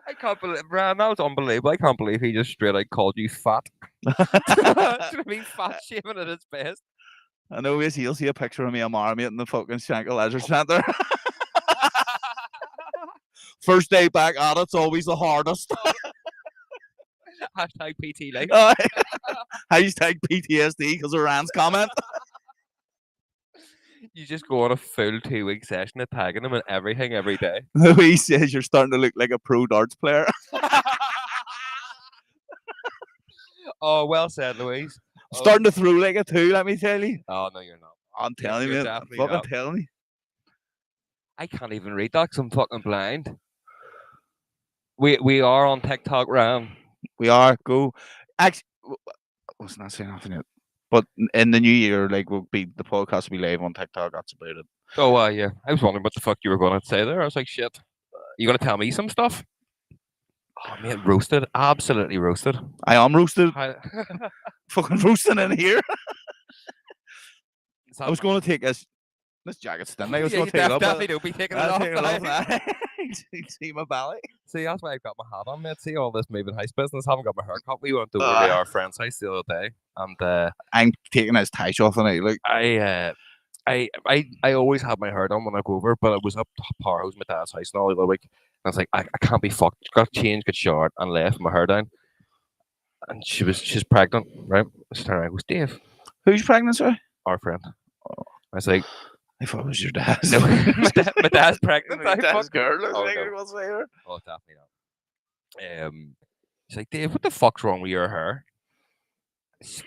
I can't believe, Brian, that was unbelievable. I can't believe he just straight out called you fat. Do you know what I mean? Fat shaming at its best. I know he'll see a picture of me and Mara, mate, in the fucking Shankill Leisure Centre. First day back at it's always the hardest. Hashtag PT life. Hashtag PTSD because of Rand's comment. You just go on a full 2-week session of tagging him and everything every day. He says you're starting to look like a pro darts player. Oh, well said, Louise. Starting to throw like a two, let me tell you. Oh, no, you're not. I'm telling you, man. Fucking telling you. I can't even read that because I'm fucking blind. We are on TikTok, Ram. We are. Go. Actually, I was not saying nothing yet. But in the new year, like, the podcast will be live on TikTok. That's about it. Oh, yeah. I was wondering what the fuck you were going to say there. I was like, shit. You going to tell me some stuff? Oh, man, roasted. Absolutely roasted. I am roasted. Fucking roasting in here. I was going to take this jacket's thin. I was going to take it up. Definitely don't be taking it off. See my belly. See, that's why I've got my hat on, mate. See all this moving house business. Haven't got my hair cut. We went over to our friend's house the other day, and I'm taking his tie off tonight. Like I always have my hair done when I go over, but I was up to Powerhouse, my dad's house, and all the other week. And I was like, I can't be fucked. Got changed, got showered, and left my hair down. And she's pregnant, right? I turned around and goes, Dave. Who's pregnant, sir? Our friend. I was like, I thought it was your dad. No, my dad's pregnant. My dad's girl. Oh, definitely not. He's like, Dave, what the fuck's wrong with your hair?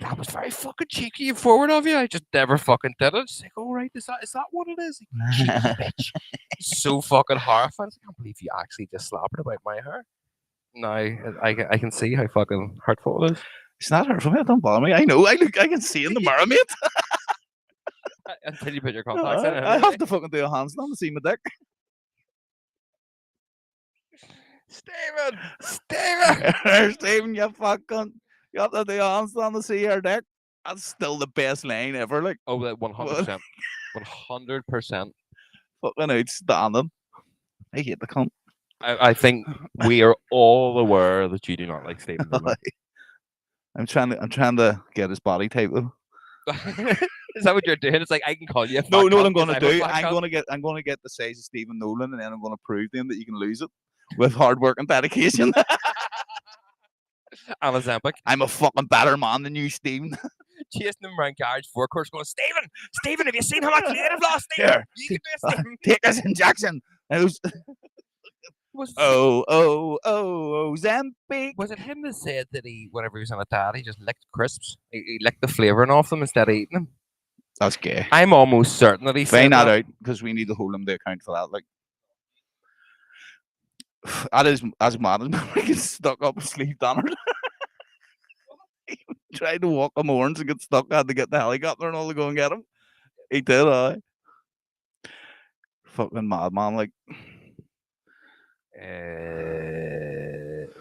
That was very fucking cheeky and forward of you. I just never fucking did it. She's like, oh, right, is that what it is? Cheeky bitch. So fucking horrified. I can't believe you actually just slobbered about my hair. Now I can see how fucking hurtful it is. It's not hurtful, mate. Don't bother me. I know. I can see in the mirror, mate. Until you put your contacts in. I have to fucking do a handstand to see my dick. Stephen, Stephen. Stephen, you fucking, you have to do a handstand to see your dick. That's still the best line ever. Like, Oh, that 100%, 100%. fucking outstanding. I hate the cunt. I think we are all aware that you do not like Stephen Nolan. I'm trying to get his body type though. Is that what you're doing? It's like I can call you. No, what I'm going gonna to do? I'm gonna get the size of Stephen Nolan, and then I'm gonna prove to him that you can lose it with hard work and dedication. Alizambic. I'm a fucking better man than you, Stephen. Chasing him around garage forecourts, going, Stephen, have you seen how much weight I've lost? Stephen, Here, you can do it, Stephen. take this injection. Zampic. Was it him that said that whenever he was on a diet, he just licked crisps? He licked the flavouring off them instead of eating them? That's gay. I'm almost certain that he said Find that that. out, because we need to hold him to account for that. Like, that is as mad as he gets stuck up his sleeve down. He tried to walk on horns and get stuck. I had to get the helicopter and all to go and get him. He did, fucking madman, like.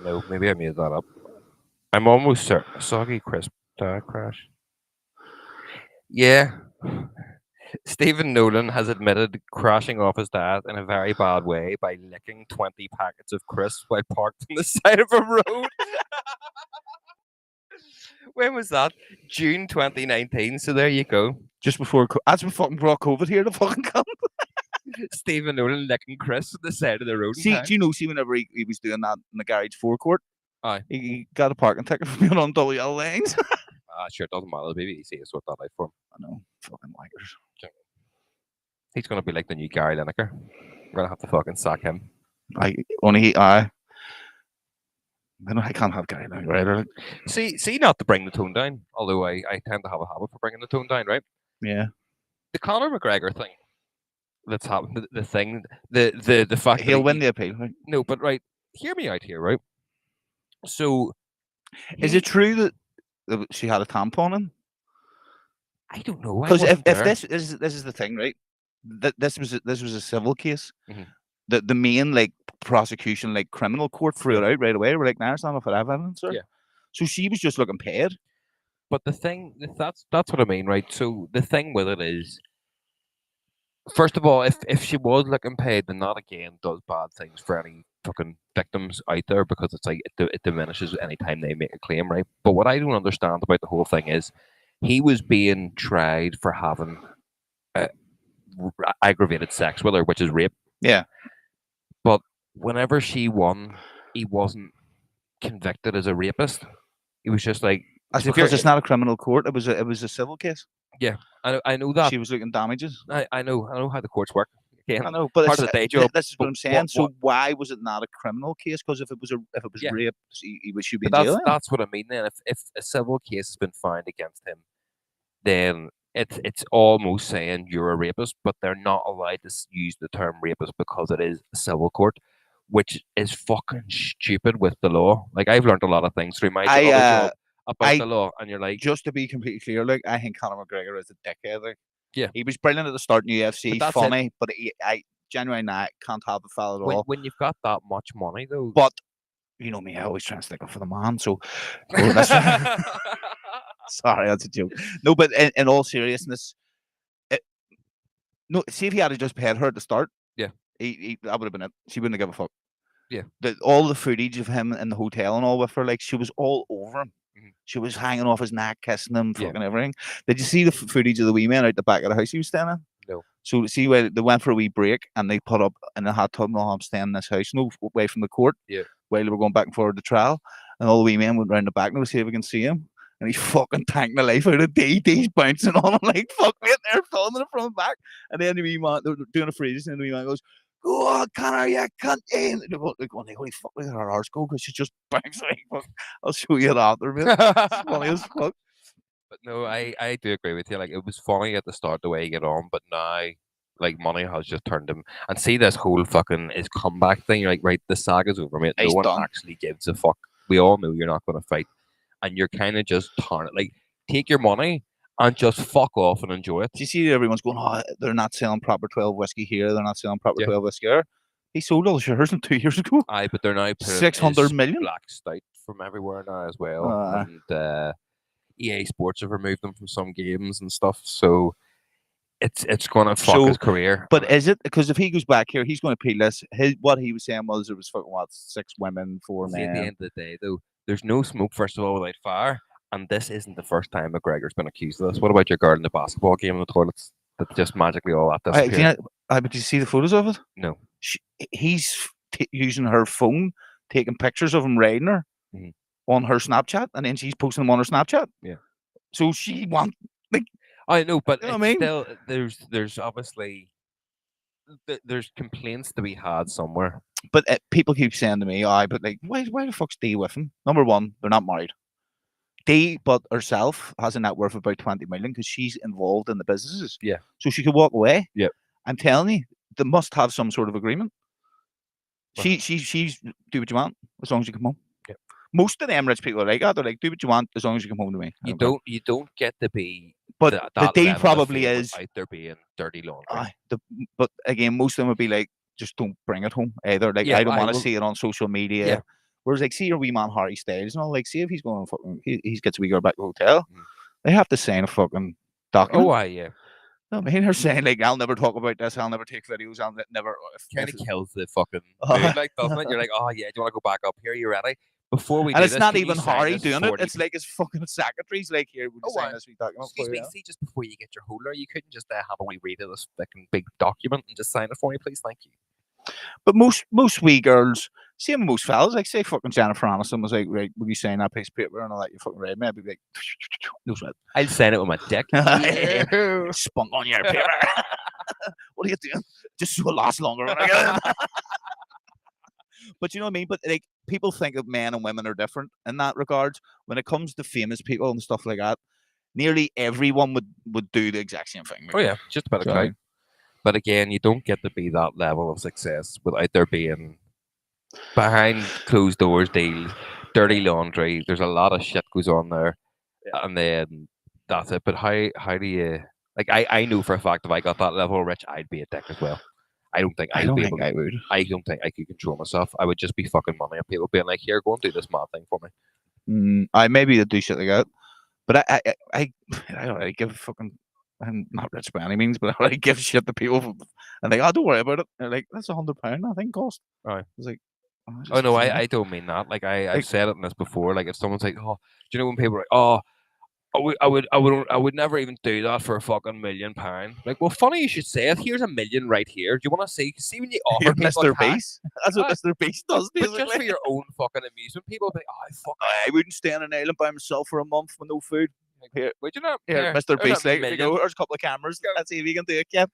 No, maybe I made that up. I'm almost certain. Soggy crisp crash. Yeah. Stephen Nolan has admitted crashing off his dad in a very bad way by licking 20 packets of crisps while parked on the side of a road. When was that? June 2019. So there you go. Just before, as we fucking brought COVID here to fucking come. Stephen Nolan licking crisps at the side of the road. See, do you know? See, whenever he was doing that in the garage forecourt, aye, he got a parking ticket for being on double yellow lanes. Sure, it doesn't matter. The BBC has sorted that out for him. I know, fucking wankers. He's gonna be like the new Gary Lineker. We're gonna have to fucking sack him. I can't have Gary Lineker either. See, not to bring the tone down, although I tend to have a habit for bringing the tone down, right? Yeah. The Conor McGregor thing that's happened, the thing, the fact he'll that win the appeal. Right? No, but right, hear me out here, right? So, is it true that she had a tampon in? I don't know. Because if this is the thing, right? This was a civil case. Mm-hmm. The main like prosecution, like criminal court, threw it out right away. We're like, nah, it's not enough evidence, sir. Yeah. So she was just looking paid. But the thing, that's what I mean, right? So the thing with it is, first of all, if she was looking paid, then that again does bad things for any fucking victims out there, because it's like it diminishes any time they make a claim, right? But what I don't understand about the whole thing is, he was being tried for having aggravated sex with her, which is rape. Yeah. But whenever she won, he wasn't convicted as a rapist. He was just like, that's because it's not a criminal court. It was a civil case. Yeah, I know that. She was looking damages. I know how the courts work. Again, I know, but part of the day job. This is what I'm saying. So why was it not a criminal case? Because if it was rape, he should be in jail. That's what I mean. Then, if a civil case has been found against him, then it's almost saying you're a rapist, but they're not allowed to use the term rapist because it is a civil court, which is fucking stupid with the law. Like, I've learned a lot of things through my job about the law, and you're like, just to be completely clear, like, I think Conor McGregor is a dickhead. Like, yeah, he was brilliant at the start in UFC, funny, but I genuinely can't have the fella at all. When you've got that much money, though. But you know me, I always try and stick up for the man. So, sorry, that's a joke. No, but in all seriousness, no. See, if he had just paid her at the start, yeah, that would have been it. She wouldn't have given a fuck. Yeah, all the footage of him in the hotel and all with her, like, she was all over him. Mm-hmm. She was hanging off his neck, kissing him, fucking everything. Did you see the footage of the wee man out the back of the house he was staying in? No. So see where they went for a wee break and they put up in the hot tub, I'm staying in this house, no away from the court. Yeah. While they were going back and forward to trial, and all the wee men went round the back and to see if we can see him. And he's fucking tanking the life out of D. D's bouncing on him like, fuck me, they're filming it from the back. And then the wee man, they're doing a freeze, and the wee man goes, "Go on, Conor, you cunt!" And they're going, "Holy fuck, look at her arse go," because she's just bouncing. Like, I'll show you it after, man. It's funny as fuck. But no, I do agree with you. Like, it was funny at the start the way you get on, but now, like, money has just turned him. And see this whole fucking his comeback thing. You're like, right, the saga's over, mate. No one actually gives a fuck. We all know you're not going to fight. and you're kind of just like take your money and just fuck off and enjoy it. Do you see everyone's going, oh, they're not selling proper 12 whiskey here, they're not selling proper Yeah. 12 whiskey there. He sold all the shares in 2 years ago. Aye, but they're now putting 600 million. black stout from everywhere now as well, and EA Sports have removed them from some games and stuff. So it's going to fuck his career. But is it because if he goes back here, he's going to appeal this? What he was saying was there was fucking 6 women, 4 men. At the end of the day, though, there's no smoke first of all without fire, and this isn't the first time McGregor's been accused of this. What about your girl in the basketball game in the toilets that just magically all that disappeared? But did you see the photos of it? No. He's using her phone, taking pictures of him riding her on her Snapchat, and then she's posting them on her Snapchat. Yeah. So she wants. I know, but you know what I mean? Still, there's obviously there's complaints to be had somewhere. But people keep saying to me, but like, why the fuck's Dee with him? Number one, they're not married. Dee, but herself has a net worth of about 20 million because she's involved in the businesses. Yeah. So she could walk away. Yeah. I'm telling you, they must have some sort of agreement. She's do what you want as long as you come home. Yeah. Most of them rich people are like that. They're like, do what you want as long as you come home to me. You don't get to be. But the deal probably is out there being dirty laundry. But again, most of them would be like, just don't bring it home either. Like, I don't want to see it on social media. Yeah. Whereas, like, see your wee man Harry Styles and all, like, see if he's going fucking, he gets a wee girl back to the hotel, they have to sign a fucking document. Oh, yeah. No, I mean, they're saying, like, I'll never talk about this, I'll never take videos, I'll never. Kind of kills the fucking mood, like, doesn't it? You're like, oh, yeah, do you want to go back up here? You ready? Before we and do it's this, not even Harry doing 40... it. It's like his fucking secretary's like, here, we'll sign this wee document. Excuse me, see, just before you get your holder, you couldn't just have a wee read of this fucking big document and just sign it for me, please? Thank you. But most wee girls, same most fellas, like say fucking Jennifer Aniston was like, right, will you sign that piece of paper and I'll let you fucking read me? I'd be like, no sweat. I'll sign it with my dick. Spunk on your paper. What are you doing? Just so it lasts longer when I get it. But you know what I mean? But like people think of men and women are different in that regard. When it comes to famous people and stuff like that, nearly everyone would do the exact same thing. Oh yeah, just about a clout. But again, you don't get to be that level of success without there being behind closed doors deals, dirty laundry. There's a lot of shit goes on there, and then that's it. But how do you like? I know for a fact if I got that level of rich, I'd be a dick as well. I don't think I would. I don't think I could control myself. I would just be fucking money at people being like, "Here, go and do this mad thing for me." I maybe do shit like that, but I don't give a fucking. I'm not rich by any means, but I give shit to people, and they don't worry about it. They're like, that's £100, I think, cost. Right. I was like, oh no, I don't mean that. Like I've said it in this before. Like if someone's like, oh, do you know when people are like, oh, I would never even do that for a fucking £1 million. Like, well, funny you should say it. Here's $1 million right here. Do you want to see when you offer people Mr. Beast? That's what Mr. Beast does. Basically. But just for your own fucking amusement, people be like, I wouldn't stay on an island by myself for a month with no food. Here, would you not? Here, Mr. Beast, like, there's a couple of cameras. Let's see if you can do it, Kev.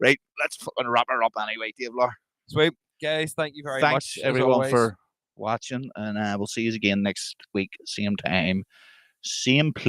Right, let's fucking wrap her up anyway, Dave Law. Sweet. Guys, thank you very much. Thanks, everyone, for watching, and we'll see you again next week, same time, same place.